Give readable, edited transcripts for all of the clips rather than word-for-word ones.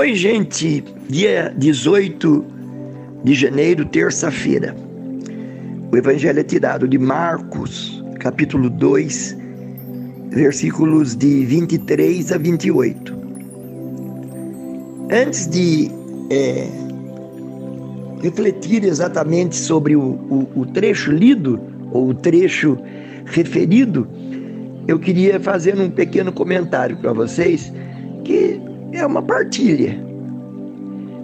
Oi, gente, dia 18 de janeiro, terça-feira. O evangelho é tirado de Marcos, capítulo 2, versículos de 23 a 28. Antes de refletir exatamente sobre o trecho lido, ou o trecho referido, eu queria fazer um pequeno comentário para vocês, que é uma partilha.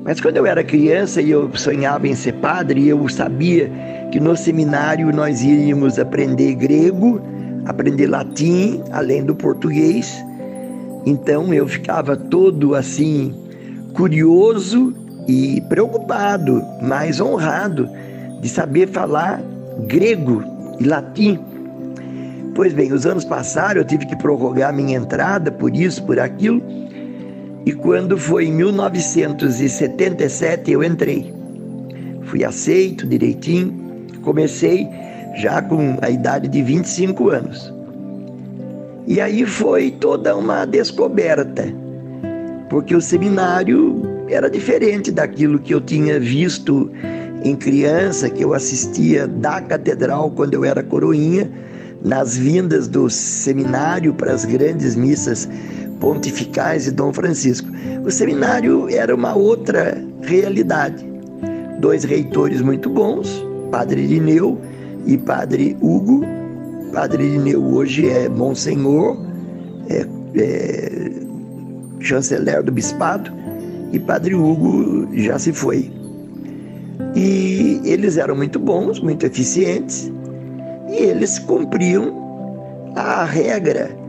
Mas quando eu era criança e eu sonhava em ser padre, eu sabia que no seminário nós iríamos aprender grego, aprender latim, além do português. Então eu ficava todo assim, curioso e preocupado, mas honrado de saber falar grego e latim. Pois bem, os anos passaram, eu tive que prorrogar minha entrada por isso, por aquilo. E quando foi em 1977 eu entrei. Fui aceito direitinho, comecei já com a idade de 25 anos. E aí foi toda uma descoberta, porque o seminário era diferente daquilo que eu tinha visto em criança, que eu assistia da catedral quando eu era coroinha, nas vindas do seminário para as grandes missas pontificais de Dom Francisco. O seminário era uma outra realidade. 2 reitores muito bons, Padre Irineu e Padre Hugo. Padre Irineu hoje é Monsenhor, chanceler do bispado, e Padre Hugo já se foi. E eles eram muito bons, muito eficientes, e eles cumpriam a regra,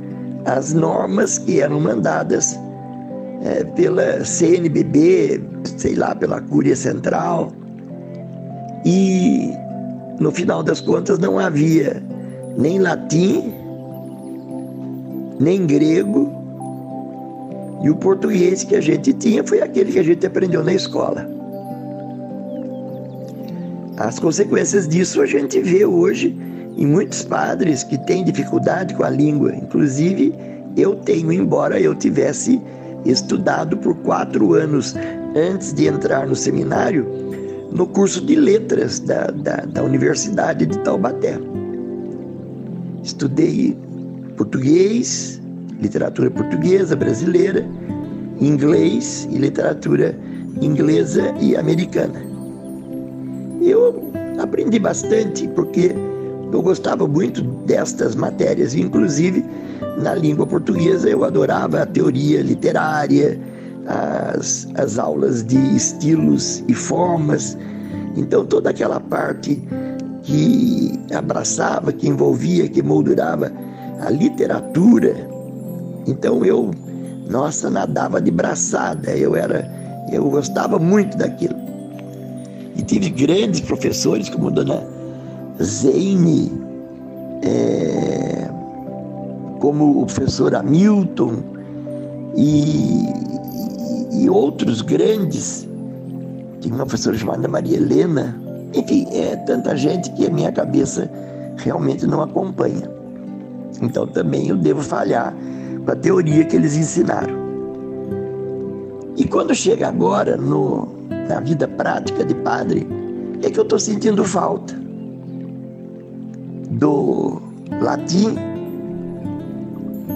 as normas que eram mandadas pela CNBB, sei lá, pela Cúria Central. E no final das contas não havia nem latim, nem grego, e o português que a gente tinha foi aquele que a gente aprendeu na escola. As consequências disso a gente vê hoje em muitos padres que têm dificuldade com a língua. Inclusive, eu tenho, embora eu tivesse estudado por 4 anos antes de entrar no seminário, no curso de letras da Universidade de Taubaté. Estudei português, literatura portuguesa brasileira, inglês e literatura inglesa e americana. Eu aprendi bastante porque eu gostava muito destas matérias, inclusive na língua portuguesa eu adorava a teoria literária, as aulas de estilos e formas. Então toda aquela parte que abraçava, que envolvia, que moldurava a literatura, então eu, nadava de braçada, eu gostava muito daquilo. E tive grandes professores como Dona Zeine, como o professor Hamilton e outros grandes. Tinha uma professora chamada Maria Helena. Enfim, tanta gente que a minha cabeça realmente não acompanha. Então também eu devo falhar com a teoria que eles ensinaram. E quando chega agora na vida prática de padre, é que eu estou sentindo falta do latim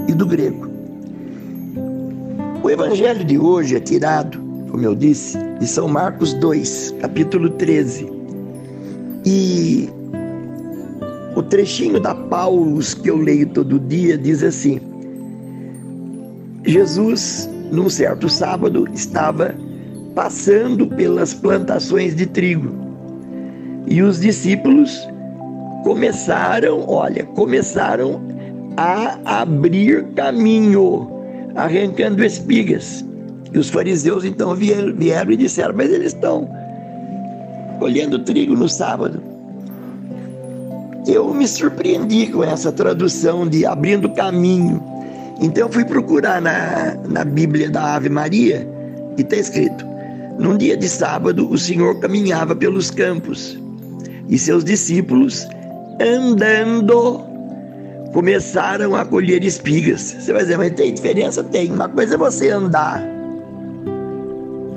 e do grego. O evangelho de hoje é tirado, como eu disse, de São Marcos 2, capítulo 13. E o trechinho da Paulus que eu leio todo dia diz assim: Jesus, num certo sábado, estava passando pelas plantações de trigo. E os discípulos começaram a abrir caminho, arrancando espigas. E os fariseus então vieram e disseram: mas eles estão colhendo trigo no sábado. Eu me surpreendi com essa tradução de abrindo caminho. Então eu fui procurar na Bíblia da Ave Maria e está escrito: num dia de sábado o Senhor caminhava pelos campos e seus discípulos, andando, começaram a colher espigas. Você vai dizer: mas tem diferença? Tem. Uma coisa é você andar,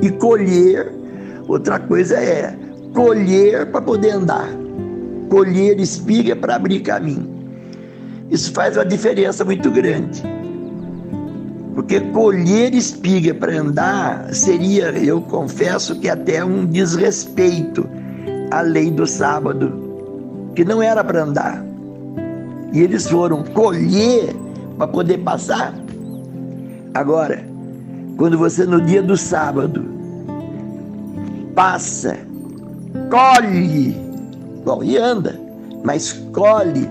E colher, outra coisa é colher para poder andar. Colher espiga para abrir caminho. Isso faz uma diferença muito grande. Porque colher espiga para andar seria, eu confesso, que até um desrespeito à lei do sábado, que não era para andar. E eles foram colher para poder passar. Agora, quando você no dia do sábado passa, colhe, bom, e anda, mas colhe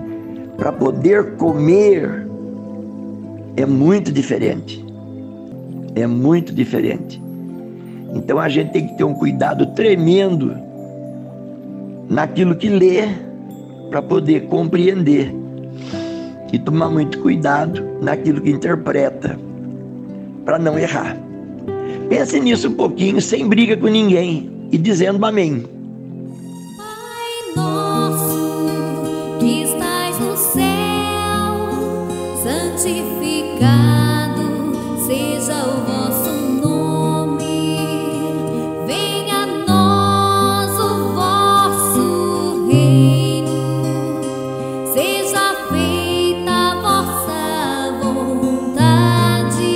para poder comer, é muito diferente. É muito diferente. Então a gente tem que ter um cuidado tremendo naquilo que lê para poder compreender. E tomar muito cuidado naquilo que interpreta, para não errar. Pense nisso um pouquinho, sem briga com ninguém, e dizendo amém. Pai nosso, que estais no céu, santificado seja o vosso nome. Venha a nós o vosso reino. Seja feita a vossa vontade,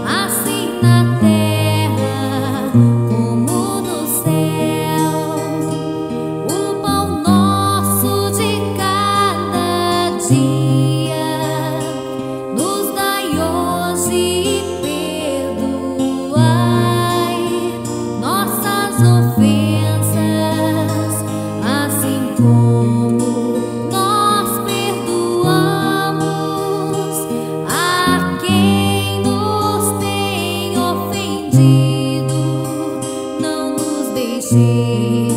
assim na terra como no céu. O pão nosso de cada dia nos dai hoje e perdoai nossas ofensas, assim como nós perdoamos a quem nos tem ofendido. Não nos deixeis